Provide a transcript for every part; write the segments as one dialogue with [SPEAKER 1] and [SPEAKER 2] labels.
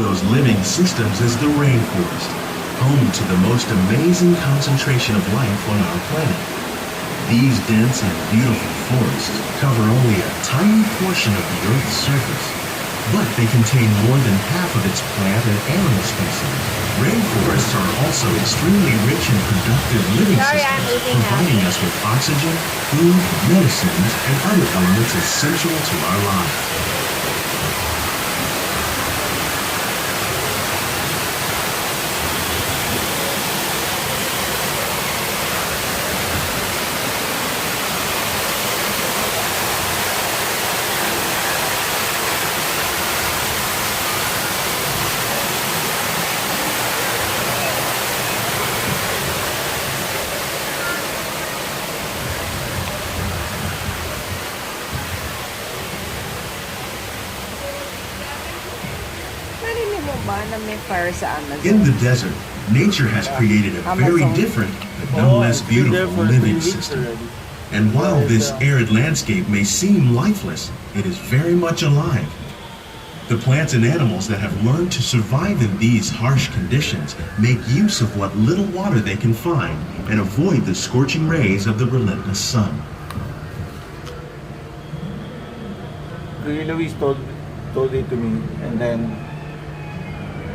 [SPEAKER 1] those living systems is the rainforest, home to the most amazing concentration of life on our planet. These dense and beautiful forests cover only a tiny portion of the Earth's surface, but they contain more than half of its plant and animal species. Rainforests are also extremely rich in productive living systems, providing us with oxygen, food, medicines, and other elements essential to our lives.
[SPEAKER 2] Narinig mo ba na may fire sa Amazon?
[SPEAKER 1] In the desert, nature has created a very different, but no less beautiful living system. And while this arid landscape may seem lifeless, it is very much alive. The plants and animals that have learned to survive in these harsh conditions make use of what little water they can find and avoid the scorching rays of the relentless sun.
[SPEAKER 3] Louis told it to me, and then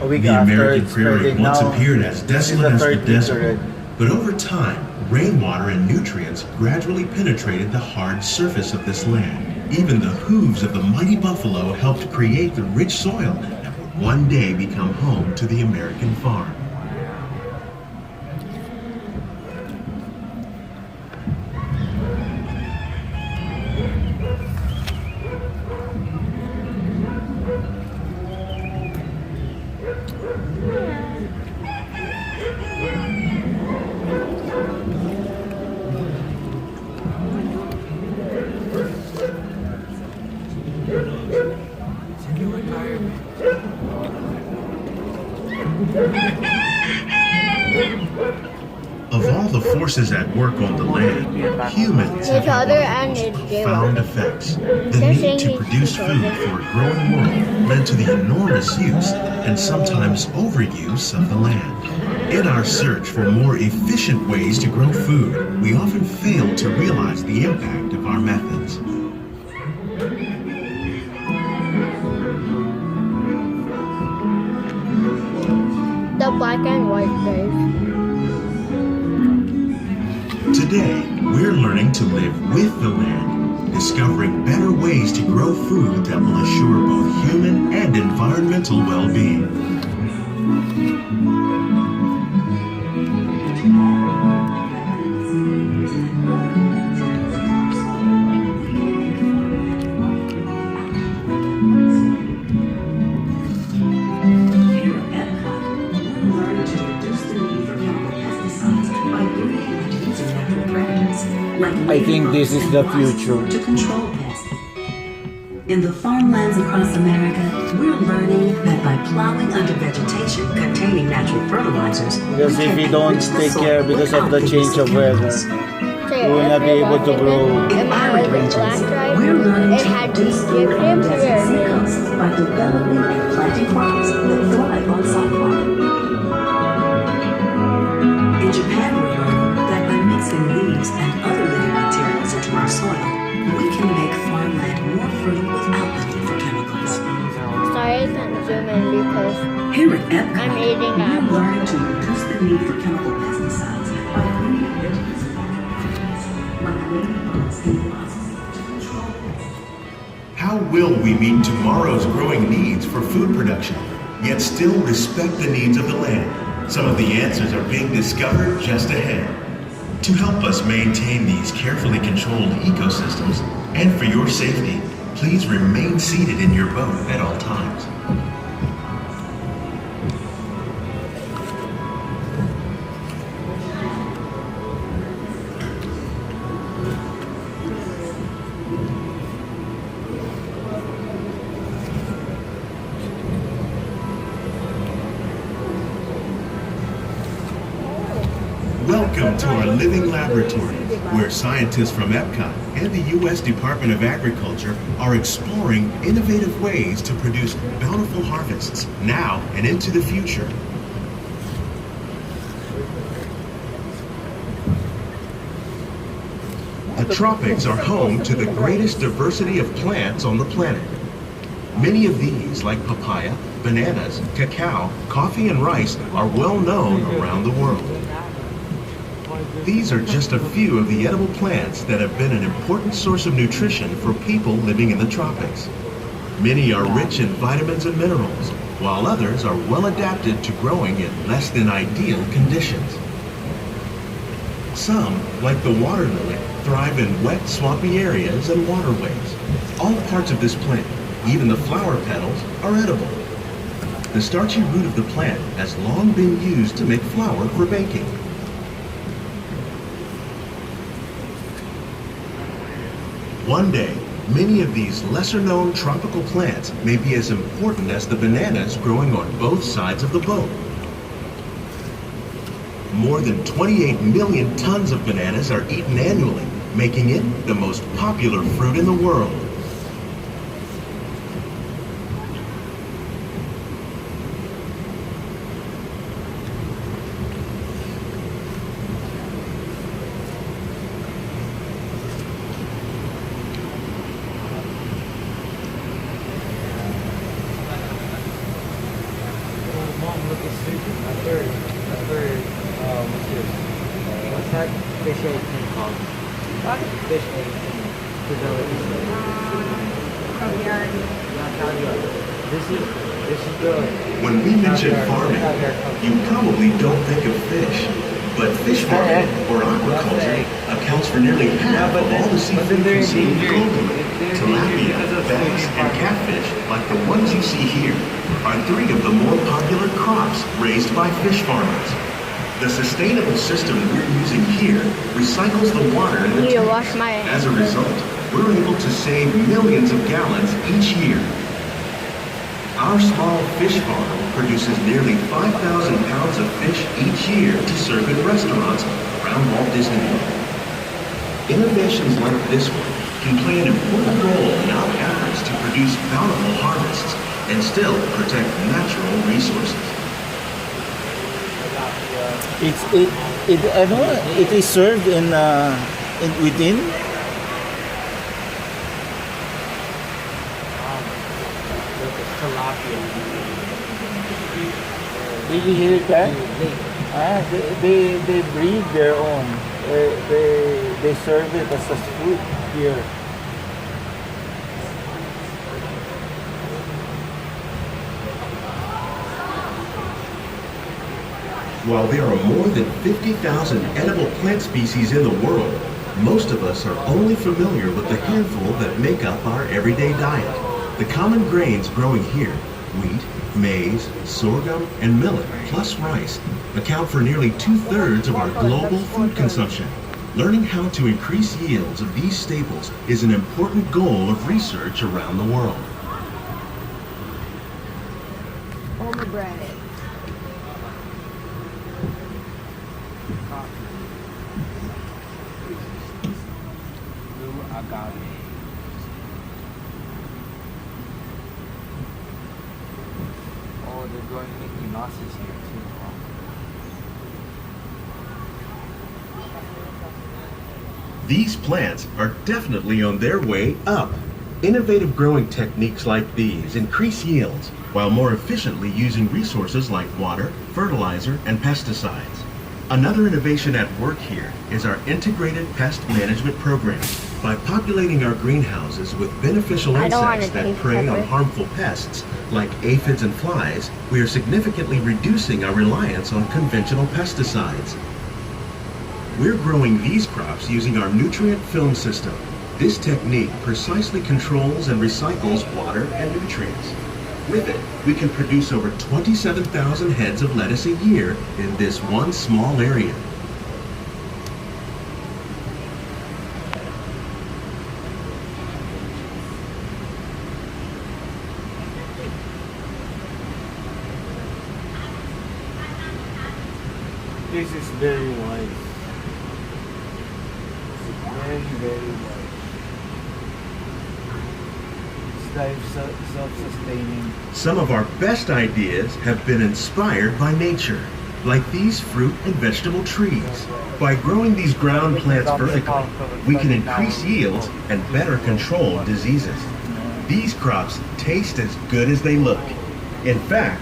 [SPEAKER 3] a week
[SPEAKER 1] The
[SPEAKER 3] after
[SPEAKER 1] American
[SPEAKER 3] it's
[SPEAKER 1] prairie
[SPEAKER 3] spreading.
[SPEAKER 1] once
[SPEAKER 3] Now,
[SPEAKER 1] appeared as
[SPEAKER 3] this is
[SPEAKER 1] desolate as the
[SPEAKER 3] third week
[SPEAKER 1] desert,
[SPEAKER 3] already.
[SPEAKER 1] but over time, rainwater and nutrients gradually penetrated the hard surface of this land. Even the hooves of the mighty buffalo helped create the rich soil that would one day become home to the American farm. Of all the forces at work on the land, humans have
[SPEAKER 4] Each other
[SPEAKER 1] evolved
[SPEAKER 4] and
[SPEAKER 1] most
[SPEAKER 4] they
[SPEAKER 1] profound
[SPEAKER 4] were.
[SPEAKER 1] effects. The
[SPEAKER 4] They're
[SPEAKER 1] need
[SPEAKER 4] saying
[SPEAKER 1] to
[SPEAKER 4] each
[SPEAKER 1] produce
[SPEAKER 4] other.
[SPEAKER 1] food for a growing world led to the enormous use and sometimes overuse of the land. In our search for more efficient ways to grow food, we often fail to realize the impact of our methods.
[SPEAKER 4] The black and white face.
[SPEAKER 1] Today, we're learning to live with the land, discovering better ways to grow food that will assure both human and environmental well-being.
[SPEAKER 5] Here at Epcot, we'll learn to reduce the need for chemical pesticides by bringing into use natural predators like
[SPEAKER 3] I think this is the future.
[SPEAKER 5] to control pests. In the farmlands across America, we're learning that by plowing under vegetation containing natural fertilizers,
[SPEAKER 3] Because if you don't take care because of the change of weather,
[SPEAKER 4] You
[SPEAKER 3] will not be able to grow.
[SPEAKER 5] in arid regions, we're learning
[SPEAKER 4] It
[SPEAKER 5] to
[SPEAKER 4] had to
[SPEAKER 5] reduce
[SPEAKER 4] give
[SPEAKER 5] the
[SPEAKER 4] him
[SPEAKER 5] desert
[SPEAKER 4] here.
[SPEAKER 5] seacoasts by developing and planting crops that thrive on saltwater. In Japan, we're learning that by mixing leaves and other living materials into our soil, we can make farmland more fertile without the need for chemicals.
[SPEAKER 4] Sorry, I can't zoom in because
[SPEAKER 5] Here at Epcot,
[SPEAKER 4] I'm eating
[SPEAKER 5] we're
[SPEAKER 4] apple.
[SPEAKER 5] learning to reduce the need for chemical pesticides by bringing indigenous farmers like ladybugs and wasps to control pests.
[SPEAKER 1] How will we meet tomorrow's growing needs for food production, yet still respect the needs of the land? Some of the answers are being discovered just ahead. To help us maintain these carefully controlled ecosystems, and for your safety, please remain seated in your boat at all times. Welcome to our living laboratory, where scientists from Epcot and the U.S. Department of Agriculture are exploring innovative ways to produce bountiful harvests now and into the future. The tropics are home to the greatest diversity of plants on the planet. Many of these, like papaya, bananas, cacao, coffee, and rice, are well known around the world. These are just a few of the edible plants that have been an important source of nutrition for people living in the tropics. Many are rich in vitamins and minerals, while others are well adapted to growing in less than ideal conditions. Some, like the water lily, thrive in wet, swampy areas and waterways. All parts of this plant, even the flower petals, are edible. The starchy root of the plant has long been used to make flour for baking. One day, many of these lesser-known tropical plants may be as important as the bananas growing on both sides of the boat. More than 28 million tons of bananas are eaten annually, making it the most popular fruit in the world.
[SPEAKER 6] What's that fish egg thing called?
[SPEAKER 2] What?
[SPEAKER 6] Fish egg thing. This is good.
[SPEAKER 1] When we mention farming, you probably don't think of fish. But fish farming, or aquaculture, accounts for nearly half of all the seafood consumed globally. Tilapia, bass, and catfish, like the ones you see here, are three of the more popular crops raised by fish farmers. The sustainable system we're using here recycles the water in the
[SPEAKER 4] Need to
[SPEAKER 1] tanks.
[SPEAKER 4] wash my
[SPEAKER 1] As a result, we're able to save millions of gallons each year. Our small fish farm produces nearly 5,000 pounds of fish each year to serve in restaurants around Walt Disney World. Innovations like this one can play an important role in our efforts to produce bountiful harvests and still protect natural resources.
[SPEAKER 3] It is served in within.
[SPEAKER 6] Look, it's tilapia.
[SPEAKER 3] Did you hear that? They breed their own. They serve it as a food here.
[SPEAKER 1] While there are more than 50,000 edible plant species in the world, most of us are only familiar with the handful that make up our everyday diet. The common grains growing here, wheat, maize, sorghum, and millet, plus rice, account for nearly 2/3 of our global food consumption. Learning how to increase yields of these staples is an important goal of research around the world.
[SPEAKER 2] Pomegranate.
[SPEAKER 6] Blue agave. Oh, they're growing Mickey Mouses here too.
[SPEAKER 1] These plants are definitely on their way up. Innovative growing techniques like these increase yields while more efficiently using resources like water, fertilizer, and pesticides. Another innovation at work here is our integrated pest management program. By populating our greenhouses with beneficial
[SPEAKER 4] I don't want
[SPEAKER 1] insects
[SPEAKER 4] to
[SPEAKER 1] that
[SPEAKER 4] taste
[SPEAKER 1] prey on
[SPEAKER 4] pepper.
[SPEAKER 1] harmful pests like aphids and flies, we are significantly reducing our reliance on conventional pesticides. We're growing these crops using our nutrient film system. This technique precisely controls and recycles water and nutrients. With it, we can produce over 27,000 heads of lettuce a year in this one small area.
[SPEAKER 3] This is very wise. Very, very wise. It's like self-sustaining.
[SPEAKER 1] Some of our best ideas have been inspired by nature, like these fruit and vegetable trees. By growing these ground plants vertically, we can increase yields and better control diseases. These crops taste as good as they look. In fact,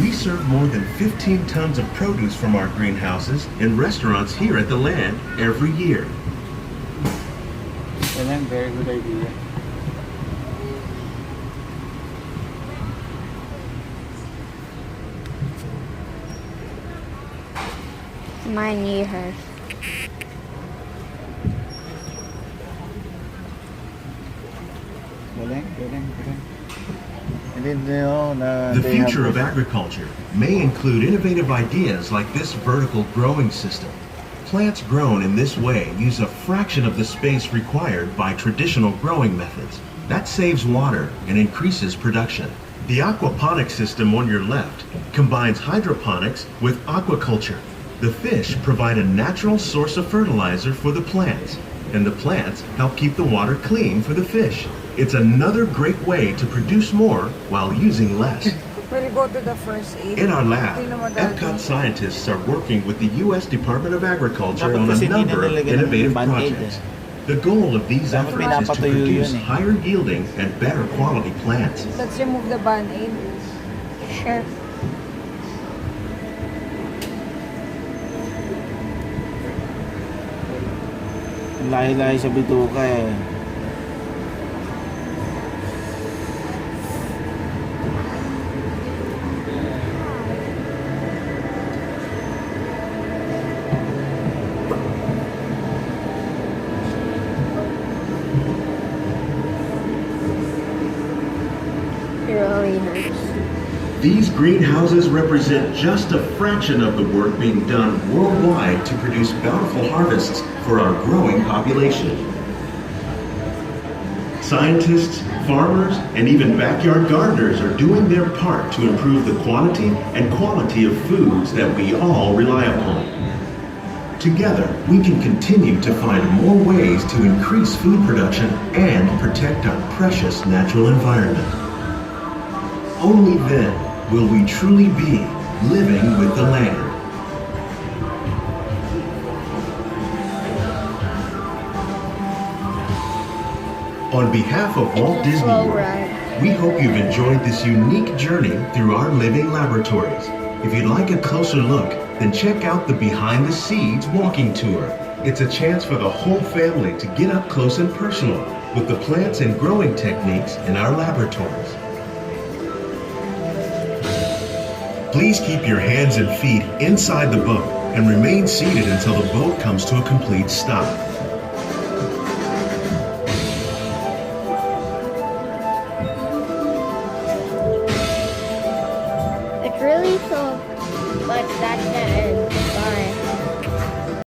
[SPEAKER 1] we serve more than 15 tons of produce from our greenhouses in restaurants here at the land every year.
[SPEAKER 3] And then very good idea.
[SPEAKER 4] My knee hurts.
[SPEAKER 3] Galing, galing, galing. And then, you know,
[SPEAKER 1] The
[SPEAKER 3] they have
[SPEAKER 1] future of
[SPEAKER 3] this-
[SPEAKER 1] agriculture may include innovative ideas like this vertical growing system. Plants grown in this way use a fraction of the space required by traditional growing methods. That saves water and increases production. The aquaponics system on your left combines hydroponics with aquaculture. The fish provide a natural source of fertilizer for the plants, and the plants help keep the water clean for the fish. It's another great way to produce more while using less.
[SPEAKER 2] We'll go to the first aid.
[SPEAKER 1] In our lab,
[SPEAKER 2] Tingnan mo dati.
[SPEAKER 1] Epcot scientists are working with the U.S. Department of Agriculture
[SPEAKER 3] Dapat
[SPEAKER 1] on a
[SPEAKER 3] kasi hindi
[SPEAKER 1] number
[SPEAKER 3] na
[SPEAKER 1] of
[SPEAKER 3] nilagyan ng
[SPEAKER 1] innovative
[SPEAKER 3] Band-Aid
[SPEAKER 1] projects. The goal of these
[SPEAKER 3] Dapat
[SPEAKER 1] efforts is to
[SPEAKER 3] pinapatuyo
[SPEAKER 1] produce
[SPEAKER 3] yun eh.
[SPEAKER 1] higher yielding and better quality plants.
[SPEAKER 2] Let's remove the band-aid.
[SPEAKER 4] Sure.
[SPEAKER 3] Ang lahi-lahi sa bituka eh.
[SPEAKER 4] It really hurts.
[SPEAKER 1] These greenhouses represent just a fraction of the work being done worldwide to produce bountiful harvests for our growing population. Scientists, farmers, and even backyard gardeners are doing their part to improve the quantity and quality of foods that we all rely upon. Together, we can continue to find more ways to increase food production and protect our precious natural environment. Only then will we truly be living with the land. On behalf of Walt
[SPEAKER 4] It's a
[SPEAKER 1] Disney
[SPEAKER 4] slow
[SPEAKER 1] World,
[SPEAKER 4] ride.
[SPEAKER 1] we hope you've enjoyed this unique journey through our living laboratories. If you'd like a closer look, then check out the Behind the Seeds walking tour. It's a chance for the whole family to get up close and personal with the plants and growing techniques in our laboratories. Please keep your hands and feet inside the boat and remain seated until the boat comes to a complete stop.
[SPEAKER 4] It's really so, but that's the end.